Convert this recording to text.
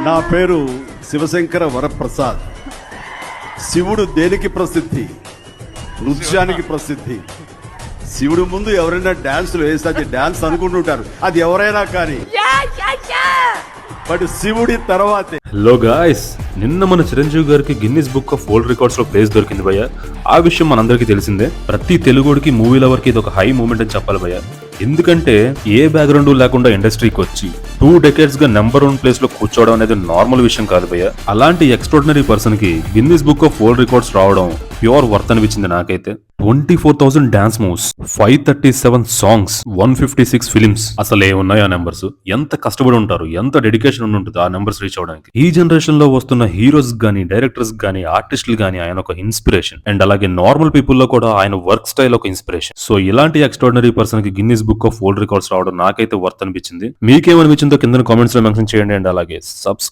నా పేరు శివశంకర వరప్రసాద్. శివుడు దేనికి ప్రసిద్ధి? నృత్యానికి ప్రసిద్ధి. శివుడు ముందు ఎవరైనా డాన్సులు వేస్తే అది డాన్స్ అనుకుంటుంటారు, అది ఎవరైనా కానీ, బట్ శివుడి తర్వాతే. హలో గాయ్స్, నిన్న మన చిరంజీవి గారికి Guinness book of world records లో ప్లేస్ దొరికింది భయ్య. ఆ విషయం మనందరికీ తెలిసిందే. ప్రతి తెలుగుడికి మూవీ లవర్ కి ఇది ఒక హై మూమెంట్ అని చెప్పాలి భయ్య. ఎందుకంటే ఏ బ్యాక్గ్రౌండ్ లేకుండా ఇండస్ట్రీకి వచ్చి 2 decades గా నెంబర్ 1 ప్లేస్ లో కూర్చోవడం అనేది నార్మల్ విషయం కాదు భయ్య. అలాంటి ఎక్స్ట్రాడినరీ పర్సన్ కి Guinness book of world records రావడం ప్యూర్ వర్త్ అనిపించింది నాకైతే. 24,000 డాన్స్ మూవ్స్, 537 సాంగ్స్, 156 ఫిలిమ్స్. అసలు ఏమున్నాయి ఆ నెంబర్స్? ఎంత కష్టపడి ఉంటారు, ఎంత డెడికేషన్ ఉండి ఉంటుంది ఆ నెంబర్స్ రీచ్ అవడానికి. ఈ జనరేషన్ లో వస్తున్న హీరోస్ గానీ, డైరెక్టర్స్ గానీ, ఆర్టిస్టులు గానీ ఆయన ఒక ఇన్స్పిరేషన్. అండ్ అలాగే నార్మల్ పీపుల్ లో కూడా ఆయన వర్క్ స్టైల్ ఒక ఇన్స్పిరేషన్. సో ఇలాంటి ఎక్స్ట్రాడినరీ పర్సన్ కి Guinness book of world records రావడం నాకైతే వర్త్ అనిపించింది. మీకేమనిపించిందో కింద కామెంట్స్ లో మెన్షన్ చేయండి. అండ్ అలాగే